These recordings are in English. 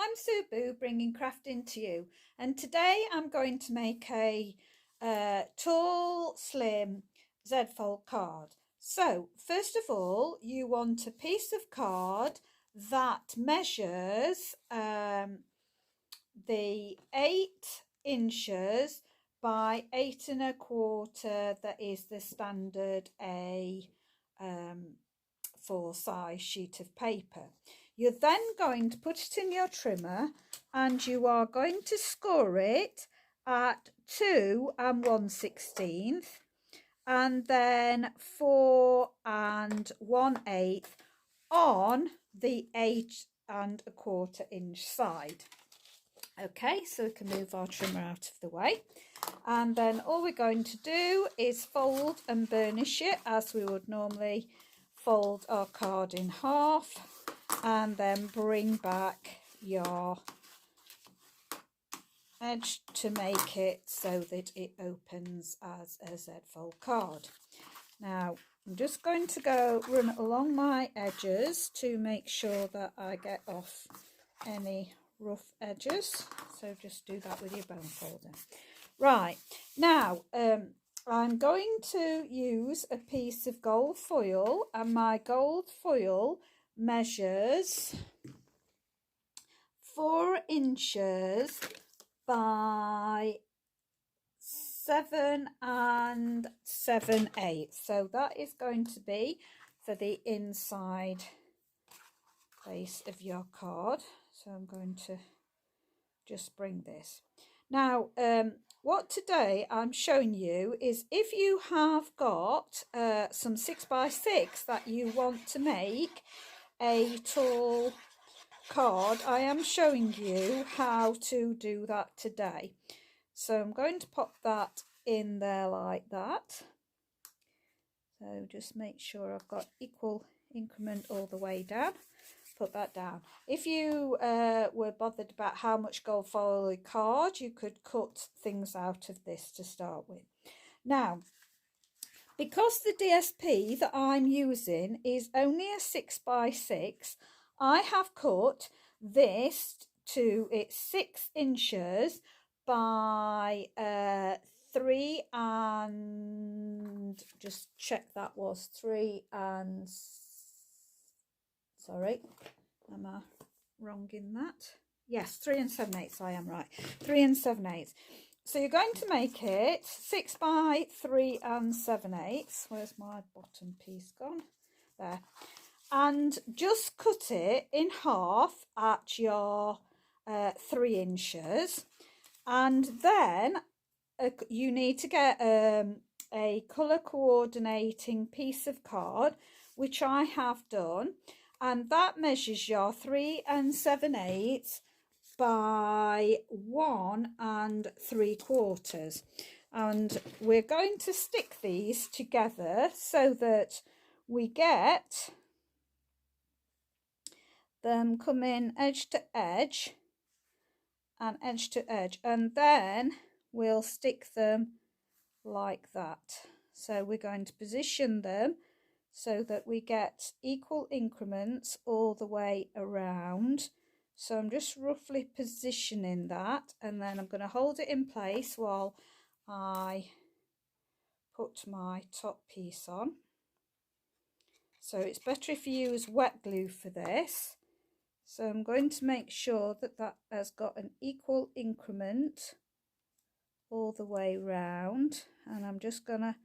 I'm Sue Boo, bringing crafting to you, and today I'm going to make a tall, slim Z-fold card. So first of all, you want a piece of card that measures the 8 inches by 8 1/4. That is the standard A4 size sheet of paper. You're then going to put it in your trimmer and you are going to score it at 2 1/16 and then 4 1/8 on the 8 1/4 inch side. Okay, so we can move our trimmer out of the way, and then all we're going to do is fold and burnish it as we would normally fold our card in half, and then bring back your edge to make it so that it opens as a Z-fold card. Now I'm just going to go run along my edges to make sure that I get off any rough edges, so just do that with your bone folder. Right, now I'm going to use a piece of gold foil, and my gold foil measures 4 inches by 7 7/8. So that is going to be for the inside face of your card. So I'm going to just bring this. Now, what today I'm showing you is if you have got some 6x6 that you want to make a tall card, I am showing you how to do that today. So I'm going to pop that in there like that. So just make sure I've got equal increment all the way down. Put that down. If you were bothered about how much gold foil card, you could cut things out of this to start with. Now, because the DSP that I'm using is only a 6x6, I have cut this to its 6 inches by 3 and just check that was 3 and sorry, am I wrong in that? Yes, 3 7/8, I am right. 3 7/8. So you're going to make it 6 by 3 7/8. Where's my bottom piece gone? There. And just cut it in half at your 3 inches. And then you need to get a colour coordinating piece of card, which I have done. And that measures your 3 7/8 by 1 3/4. And we're going to stick these together so that we get them coming edge to edge and edge to edge, and then we'll stick them like that. So we're going to position them so that we get equal increments all the way around. So I'm just roughly positioning that, and then I'm going to hold it in place while I put my top piece on. So it's better if you use wet glue for this. So I'm going to make sure that that has got an equal increment all the way round, and I'm just going to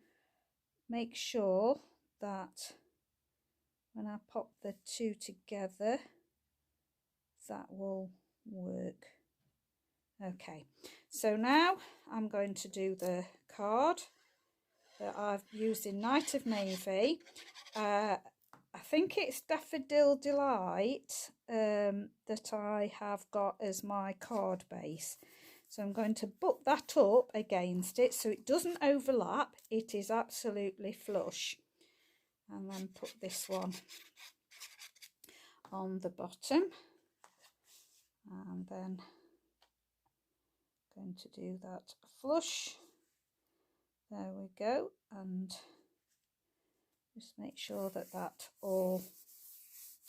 make sure that when I pop the two together that will work. Okay, so now I'm going to do the card that I've used in Night of Navy. I think it's Daffodil Delight that I have got as my card base. So I'm going to butt that up against it so it doesn't overlap. It is absolutely flush. And then put this one on the bottom. And then going to do that flush. There we go. And just make sure that that all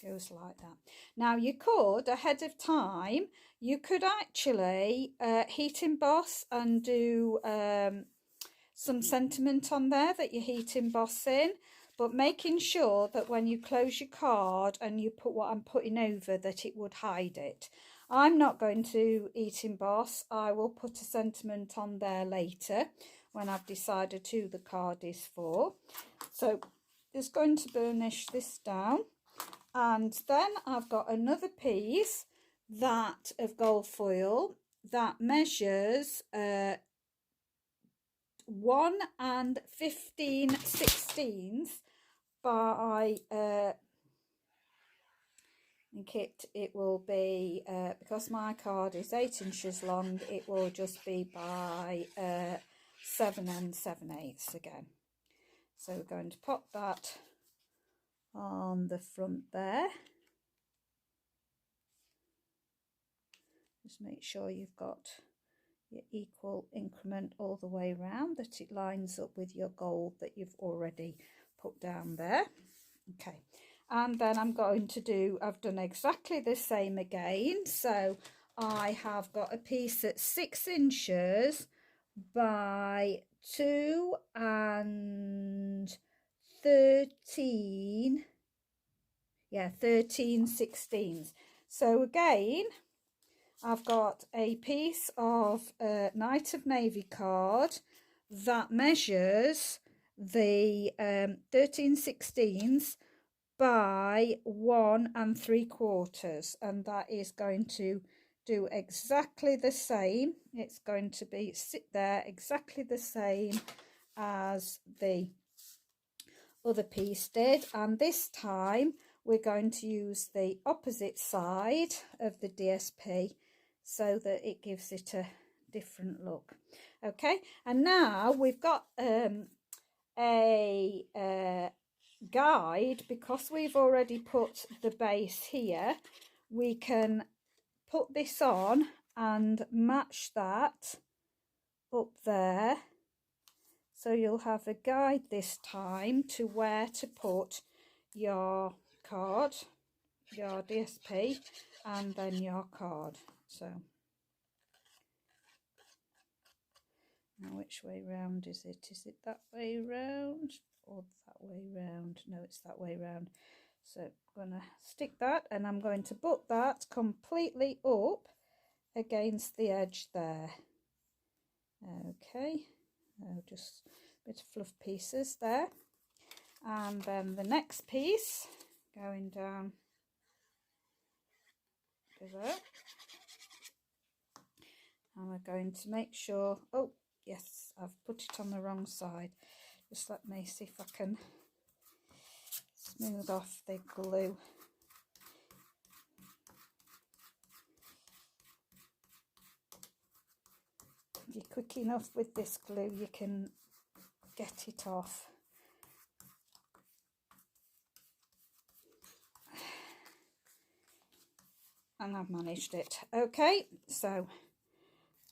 Goes like that. Now you could, ahead of time, you could actually heat emboss and do some sentiment on there that you're heat embossing, but making sure that when you close your card and you put what I'm putting over, that it would hide it. I'm not going to heat emboss. I will put a sentiment on there later when I've decided who the card is for. So just going to burnish this down, and then I've got another piece that of gold foil that measures 1 15/16 by I think it will be because my card is 8 inches long, it will just be by 7 7/8 again. So we're going to pop that on the front there. Just make sure you've got your equal increment all the way around, that it lines up with your gold that you've already put down there. Okay, and then I'm going to do, I've done exactly the same again. So I have got a piece that's 6 inches by 2 13, 13/16. So again, I've got a piece of Knight of Navy card that measures the 13/16 by 1 3/4, and that is going to do exactly the same. It's going to be sit there exactly the same as the other piece did, and this time we're going to use the opposite side of the DSP so that it gives it a different look. Okay, and now we've got a guide. Because we've already put the base here, we can put this on and match that up there, so you'll have a guide this time to where to put your card, your DSP, and then your card. So now which way round is it? Is it that way round or that way round? No, it's that way round. So I'm going to stick that, and I'm going to put that completely up against the edge there. Okay, just a bit of fluff pieces there, and then the next piece going down to there, and we're going to make sure, oh yes, I've put it on the wrong side. Just let me see if I can smooth off the glue. If you're quick enough with this glue, you can get it off. And I've managed it. Okay, so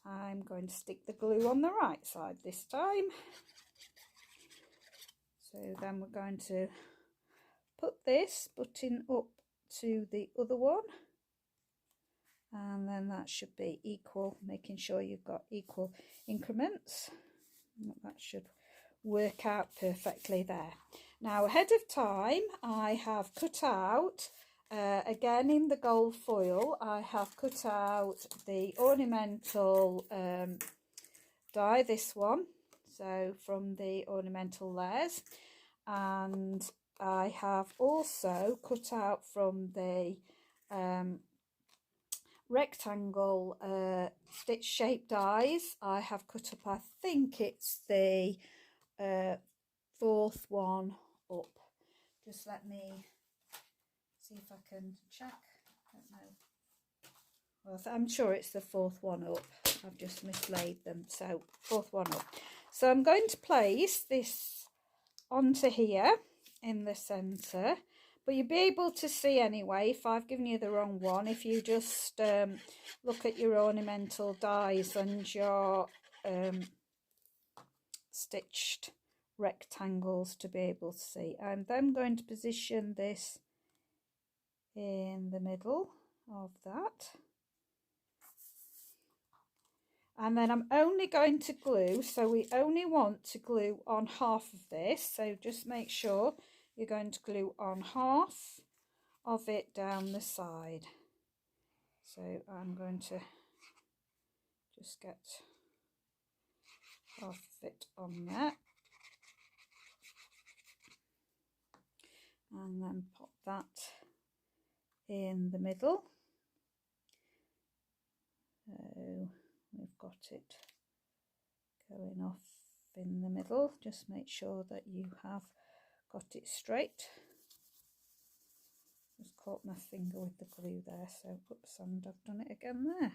I'm going to stick the glue on the right side this time. So then we're going to put this button up to the other one, and then that should be equal, making sure you've got equal increments. That should work out perfectly there. Now, ahead of time, I have cut out, again in the gold foil, I have cut out the ornamental die, this one, so from the ornamental layers, and I have also cut out from the rectangle stitch shape dies. I have cut up, I think it's the 4th one up. Just let me see if I can check. I don't know. Well, I'm sure it's the 4th one up. I've just mislaid them. So 4th one up. So I'm going to place this onto here in the centre, but you'll be able to see anyway if I've given you the wrong one, if you just look at your ornamental dies and your stitched rectangles to be able to see. I'm then going to position this in the middle of that. And then I'm only going to glue, so we only want to glue on half of this, so just make sure you're going to glue on half of it down the side. So I'm going to just get half of it on there and then pop that in the middle. So we've got it going off in the middle. Just make sure that you have got it straight. Just caught my finger with the glue there, so oops, and I've done it again there.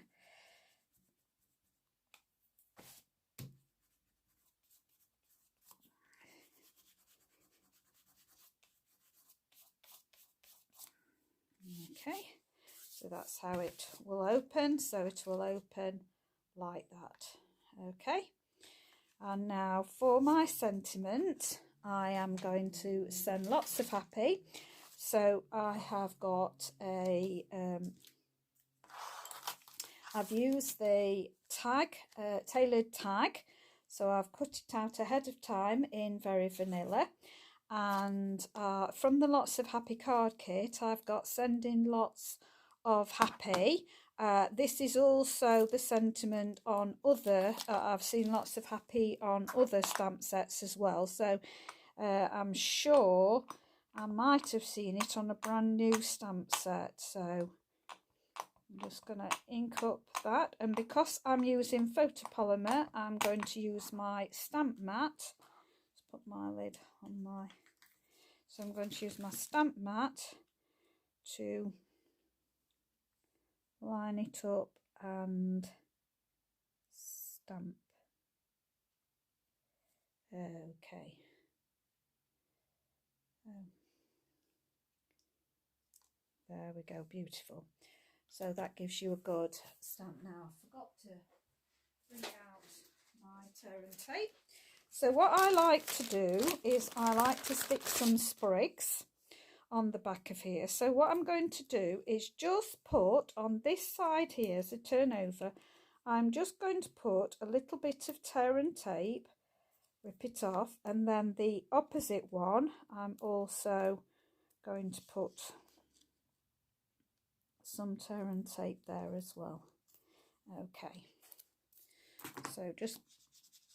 Okay, so that's how it will open. So it will open like that. Okay, and now for my sentiment, I am going to send lots of happy. So I have got a I've used the tag, tailored tag, so I've cut it out ahead of time in Very Vanilla. And from the Lots of Happy card kit, I've got Sending Lots of Happy. This is also the sentiment on other, I've seen Lots of Happy on other stamp sets as well. So I'm sure I might have seen it on a brand new stamp set. So I'm just going to ink up that, and because I'm using photopolymer, I'm going to use my stamp mat. Let's put my lid on my, so I'm going to use my stamp mat to line it up and stamp. Okay. There we go, beautiful. So that gives you a good stamp. Now I forgot to bring out my tear and tape. So what I like to do is I like to stick some sprigs on the back of here. So what I'm going to do is just put on this side here as a turnover, I'm just going to put a little bit of tear and tape, rip it off, and then the opposite one I'm also going to put some tear and tape there as well. Okay, so just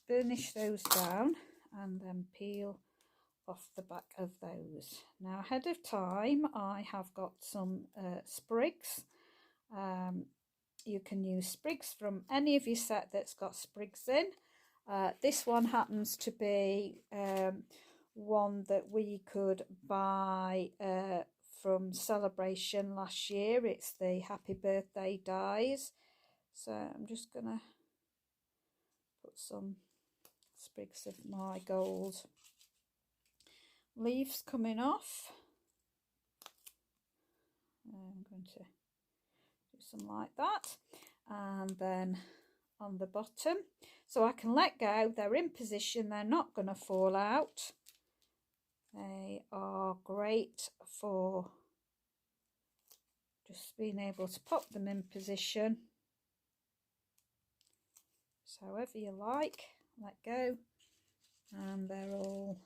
burnish those down and then peel off the back of those. Now ahead of time I have got some sprigs. You can use sprigs from any of your set that's got sprigs in. This one happens to be one that we could buy from Celebration last year. It's the Happy Birthday dies. So I'm just gonna put some sprigs of my gold leaves coming off. I'm going to do some like that, and then on the bottom, so I can let go. They're in position, they're not going to fall out. They are great for just being able to pop them in position. So however you like, let go, and they're all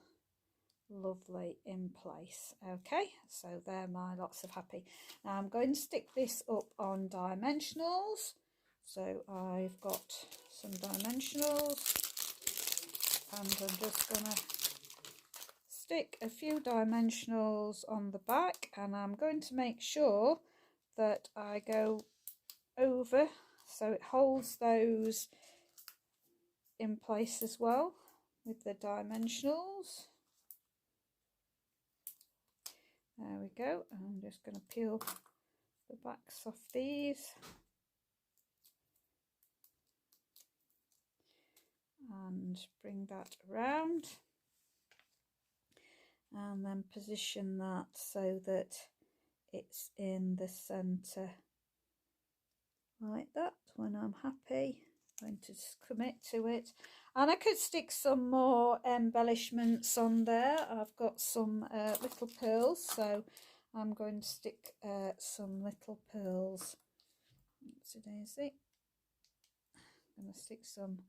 lovely in place. Okay, so they're my Lots of Happy. Now I'm going to stick this up on dimensionals. So I've got some dimensionals, and I'm just going to stick a few dimensionals on the back, and I'm going to make sure that I go over so it holds those in place as well with the dimensionals. There we go. I'm just going to peel the backs off these and bring that around, and then position that so that it's in the center like that. When I'm happy, I'm going to commit to it, and I could stick some more embellishments on there. I've got some little pearls, so I'm going to stick some little pearls. Oopsie daisy. I'm going to stick some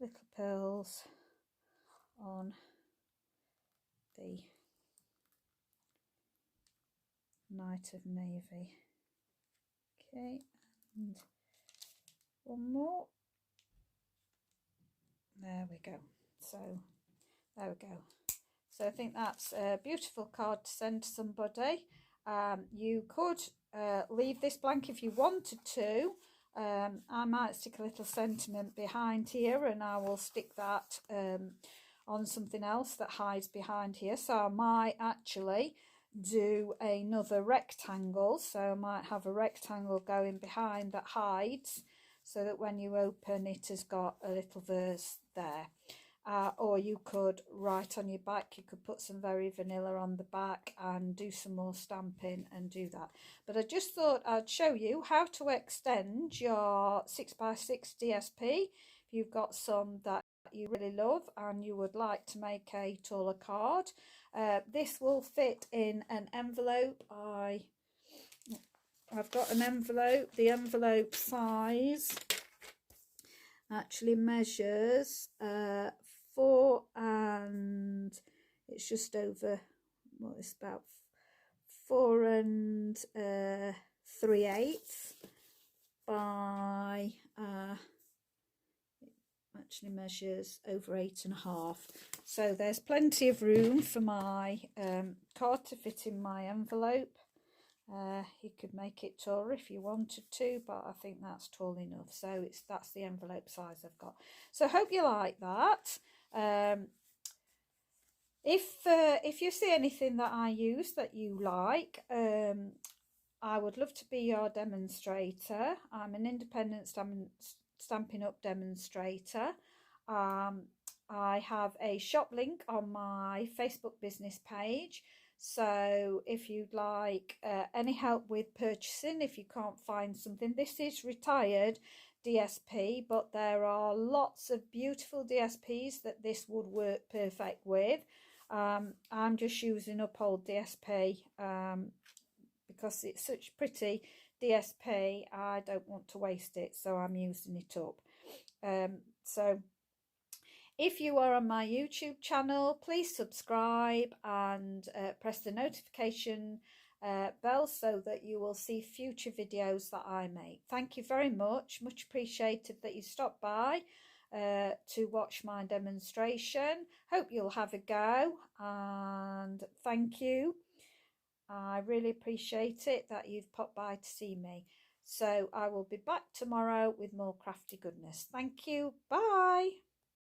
little pearls on the Night of Navy. Okay, and one more. There we go. So there we go. So I think that's a beautiful card to send to somebody. You could leave this blank if you wanted to. I might stick a little sentiment behind here, and I will stick that on something else that hides behind here. So I might actually do another rectangle. So I might have a rectangle going behind that hides, so that when you open it has got a little verse there. Or you could write on your back, you could put some very vanilla on the back and do some more stamping and do that. But I just thought I'd show you how to extend your 6x6 DSP. If you've got some that you really love and you would like to make a taller card, this will fit in an envelope. I've got an envelope. The envelope size actually measures 4 and it's just over, well, it's about 4 3/8 by it actually measures over 8.5. So there's plenty of room for my card to fit in my envelope. You could make it taller if you wanted to, but I think that's tall enough. So that's the envelope size I've got. So I hope you like that. If you see anything that I use that you like, I would love to be your demonstrator. I'm an independent Stampin' Up demonstrator. I have a shop link on my Facebook business page. So if you'd like any help with purchasing, if you can't find something, this is retired DSP, but there are lots of beautiful DSPs that this would work perfect with. I'm just using up old DSP because it's such pretty DSP. I don't want to waste it, so I'm using it up. So if you are on my YouTube channel, please subscribe and press the notification bell so that you will see future videos that I make. Thank you very much. Much appreciated that you stopped by to watch my demonstration. Hope you'll have a go, and thank you. I really appreciate it that you've popped by to see me. So I will be back tomorrow with more crafty goodness. Thank you. Bye.